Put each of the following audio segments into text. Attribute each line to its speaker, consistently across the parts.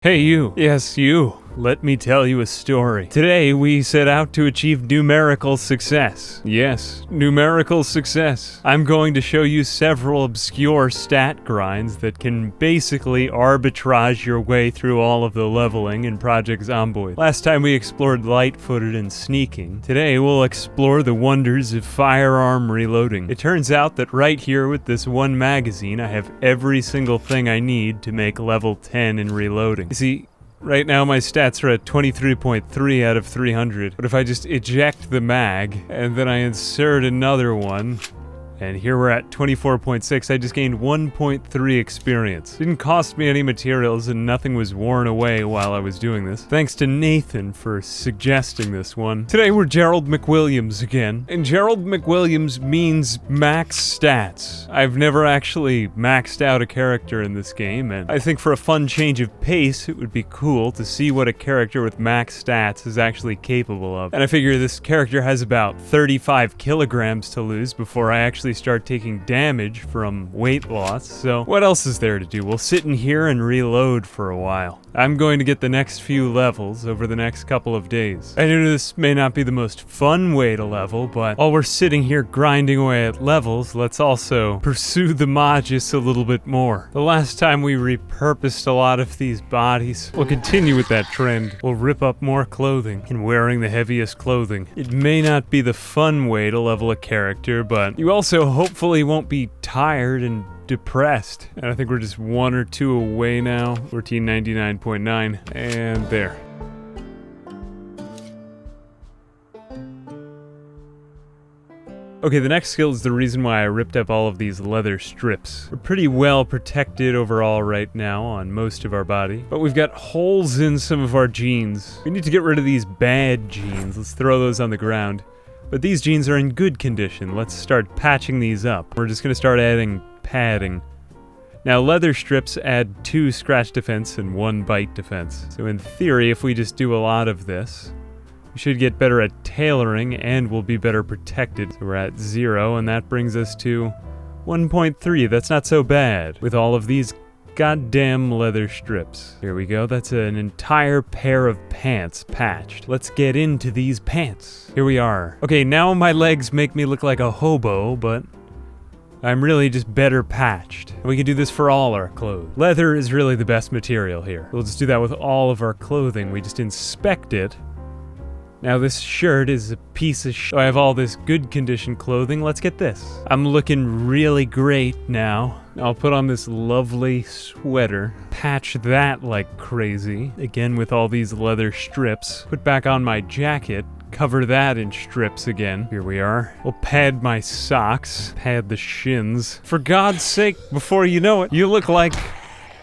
Speaker 1: Hey you. Yes, you. Let me tell you a story. Today we set out to achieve numerical success. Yes, numerical success. I'm going to show you several obscure stat grinds that can basically arbitrage your way through all of the leveling in Project Zomboid. Last time we explored light-footed and sneaking. Today we'll explore the wonders of firearm reloading. It turns out that right here with this one magazine I have every single thing I need to make level 10 in reloading. You see, right now my stats are at 23.3 out of 300, but if I just eject the mag, and then I insert another one, and here we're at 24.6, I just gained 1.3 experience. Didn't cost me any materials and nothing was worn away while I was doing this. Thanks to Nathan for suggesting this one. Today we're Gerald McWilliams again, and Gerald McWilliams means max stats. I've never actually maxed out a character in this game, and I think for a fun change of pace, it would be cool to see what a character with max stats is actually capable of. And I figure this character has about 35 kilograms to lose before I actually start taking damage from weight loss, so what else is there to do? We'll sit in here and reload for a while. I'm going to get the next few levels over the next couple of days. I know this may not be the most fun way to level, but while we're sitting here grinding away at levels, let's also pursue the Magis a little bit more. The last time we repurposed a lot of these bodies. We'll continue with that trend. We'll rip up more clothing and wearing the heaviest clothing. It may not be the fun way to level a character, but you also hopefully won't be tired and depressed. And I think we're just one or two away now. 1499.9, and there. Okay, the next skill is the reason why I ripped up all of these leather strips. We're pretty well protected overall right now on most of our body, but we've got holes in some of our jeans. We need to get rid of these bad jeans. Let's throw those on the ground. But these jeans are in good condition. Let's start patching these up. We're just gonna start adding padding. Now, leather strips add 2 scratch defense and 1 bite defense. So in theory, if we just do a lot of this, we should get better at tailoring and we'll be better protected. So we're at 0, and that brings us to 1.3. That's not so bad with all of these goddamn leather strips. Here we go. That's an entire pair of pants patched. Let's get into these pants. Here we are. Okay, now my legs make me look like a hobo, but I'm really just better patched. And we can do this for all our clothes. Leather is really the best material here. We'll just do that with all of our clothing. We just inspect it. Now this shirt is a piece of shit. I have all this good condition clothing. Let's get this. I'm looking really great now. I'll put on this lovely sweater. Patch that like crazy. Again with all these leather strips. Put back on my jacket. Cover that in strips again. Here we are. We'll pad my socks. Pad the shins. For God's sake, before you know it, you look like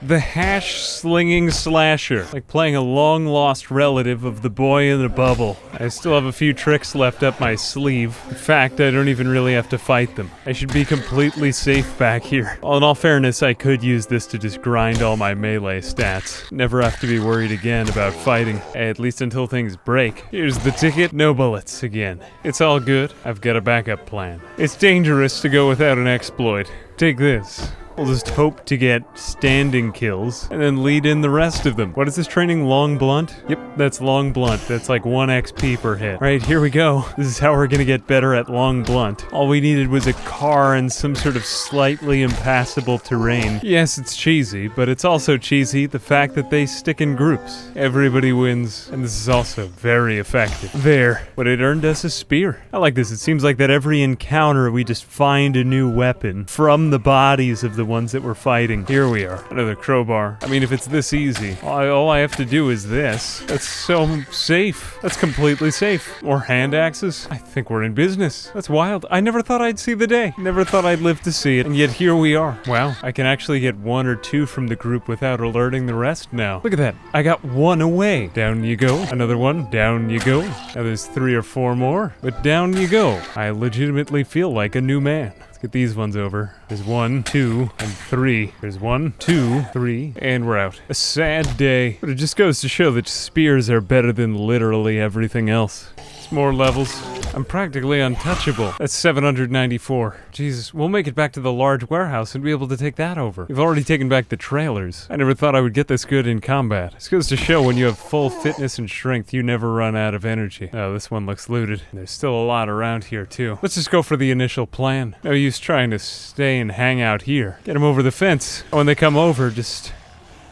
Speaker 1: the hash-slinging slasher. Like playing a long-lost relative of the boy in the bubble. I still have a few tricks left up my sleeve. In fact, I don't even really have to fight them. I should be completely safe back here. Well, in all fairness, I could use this to just grind all my melee stats. Never have to be worried again about fighting. At least until things break. Here's the ticket. No bullets again. It's all good. I've got a backup plan. It's dangerous to go without an exploit. Take this. We'll just hope to get standing kills, and then lead in the rest of them. What is this training? Long blunt? Yep, that's long blunt. That's like 1 XP per hit. Right, here we go. This is how we're gonna get better at long blunt. All we needed was a car and some sort of slightly impassable terrain. Yes, it's cheesy, but it's also cheesy the fact that they stick in groups. Everybody wins, and this is also very effective. There, but it earned us a spear. I like this. It seems like that every encounter we just find a new weapon from the bodies of the ones that we're fighting. Here we are. Another crowbar. I mean, if it's this easy, all I have to do is this. That's so safe. That's completely safe. More hand axes? I think we're in business. That's wild. I never thought I'd see the day. Never thought I'd live to see it. And yet here we are. Wow. I can actually get 1 or 2 from the group without alerting the rest now. Look at that. I got 1 away. Down you go. Another one. Down you go. Now there's 3 or 4 more. But down you go. I legitimately feel like a new man. Let's get these ones over. There's 1, 2, and 3. There's 1, 2, 3, and we're out. A sad day. But it just goes to show that spears are better than literally everything else. It's more levels. I'm practically untouchable. That's 794. Jesus, we'll make it back to the large warehouse and be able to take that over. We've already taken back the trailers. I never thought I would get this good in combat. This goes to show when you have full fitness and strength, you never run out of energy. Oh, this one looks looted. There's still a lot around here, too. Let's just go for the initial plan. No use trying to stay and hang out here. Get them over the fence. When they come over, just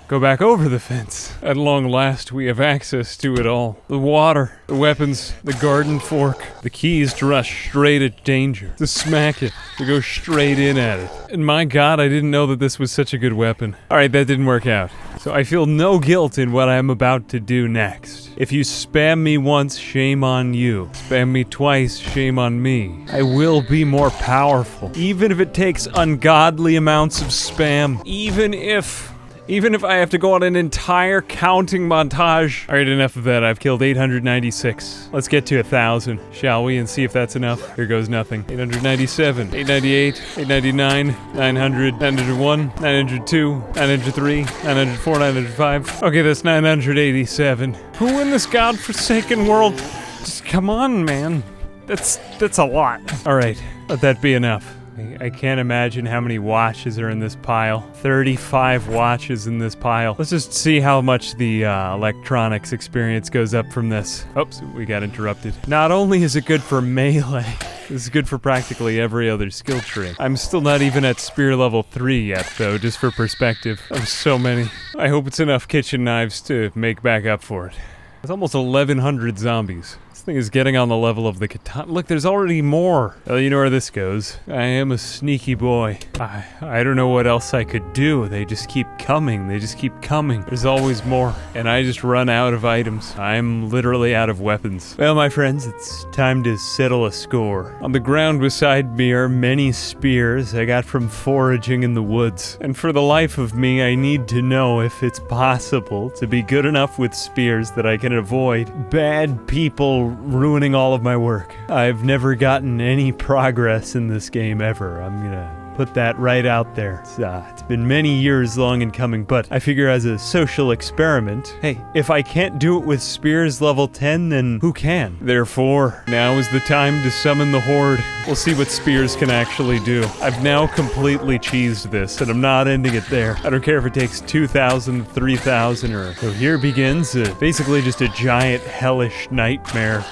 Speaker 1: go back over the fence. At long last, we have access to it all. The water, the weapons, the garden fork, the keys to rush straight at danger, to smack it, to go straight in at it. And my god, I didn't know that this was such a good weapon. Alright, that didn't work out. So I feel no guilt in what I am about to do next. If you spam me once, shame on you. Spam me twice, shame on me. I will be more powerful. Even if it takes ungodly amounts of spam. Even if I have to go on an entire counting montage. Alright, enough of that. I've killed 896. Let's get to 1,000, shall we, and see if that's enough. Here goes nothing. 897, 898, 899, 900, 901, 902, 903, 904, 905. Okay, that's 987. Who in this godforsaken world? Just come on, man. That's a lot. Alright, let that be enough. I can't imagine how many watches are in this pile. 35 watches in this pile. Let's just see how much the electronics experience goes up from this. Oops, we got interrupted. Not only is it good for melee, this is good for practically every other skill tree. I'm still not even at spear level 3 yet, though, just for perspective. Of so many. I hope it's enough kitchen knives to make back up for it. There's almost 1,100 zombies. This thing is getting on the level of the katana. Look, there's already more. Well, you know where this goes. I am a sneaky boy. I don't know what else I could do. They just keep coming. They just keep coming. There's always more. And I just run out of items. I'm literally out of weapons. Well, my friends, it's time to settle a score. On the ground beside me are many spears I got from foraging in the woods. And for the life of me, I need to know if it's possible to be good enough with spears that I can avoid bad people ruining all of my work. I've never gotten any progress in this game ever. I'm gonna put that right out there. It's been many years long in coming, but I figure as a social experiment, hey, if I can't do it with spears level 10, then who can? Therefore, now is the time to summon the horde. We'll see what spears can actually do. I've now completely cheesed this, and I'm not ending it there. I don't care if it takes 2,000, 3,000, or... So here begins basically just a giant hellish nightmare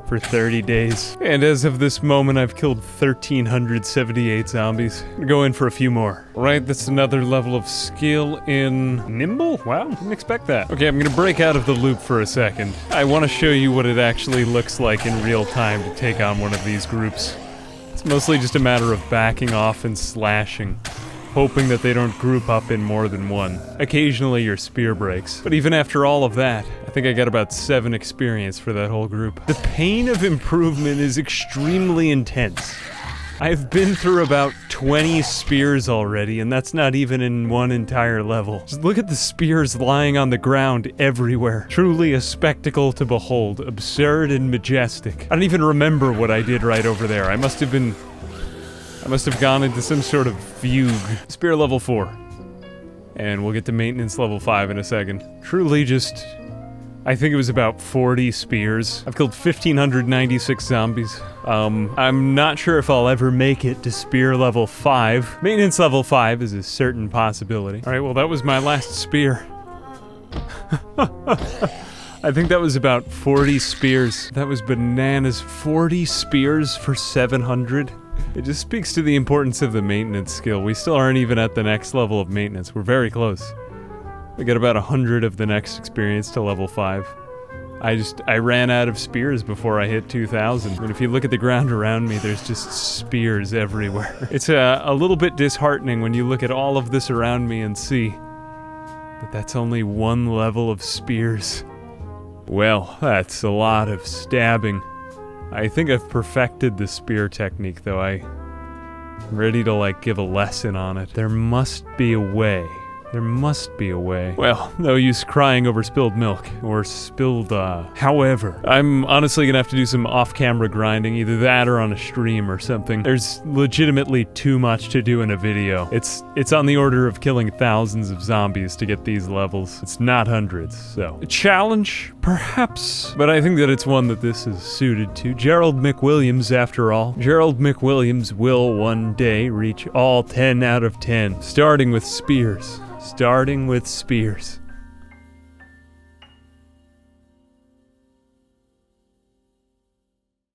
Speaker 1: for 30 days. And as of this moment, I've killed 1,378 zombies. I'm gonna go in for a few more. Right, that's another level of skill in Nimble? Wow, didn't expect that. Okay, I'm gonna break out of the loop for a second. I want to show you what it actually looks like in real time to take on one of these groups. It's mostly just a matter of backing off and slashing, hoping that they don't group up in more than one. Occasionally your spear breaks. But even after all of that, I think I got about 7 experience for that whole group. The pain of improvement is extremely intense. I've been through about 20 spears already, and that's not even in one entire level. Just look at the spears lying on the ground everywhere. Truly a spectacle to behold. Absurd and majestic. I don't even remember what I did right over there. I must have gone into some sort of fugue. Spear level 4. And we'll get to maintenance level 5 in a second. Truly just... I think it was about 40 spears. I've killed 1,596 zombies. I'm not sure if I'll ever make it to spear level 5. Maintenance level 5 is a certain possibility. Alright, well that was my last spear. I think that was about 40 spears. That was bananas. 40 spears for 700? It just speaks to the importance of the maintenance skill. We still aren't even at the next level of maintenance. We're very close. We got about 100 of the next experience to level 5. I ran out of spears before I hit 2,000. And if you look at the ground around me, there's just spears everywhere. It's a little bit disheartening when you look at all of this around me and see that that's only one level of spears. Well, that's a lot of stabbing. I think I've perfected the spear technique, though. I'm ready to, like, give a lesson on it. There must be a way There must be a way. Well, no use crying over spilled milk. Or spilled, however. I'm honestly gonna have to do some off-camera grinding, either that or on a stream or something. There's legitimately too much to do in a video. It's on the order of killing thousands of zombies to get these levels. It's not hundreds, so. A challenge? Perhaps. But I think that it's one that this is suited to. Gerald McWilliams, after all. Gerald McWilliams will one day reach all 10 out of 10, starting with spears. Starting with spears.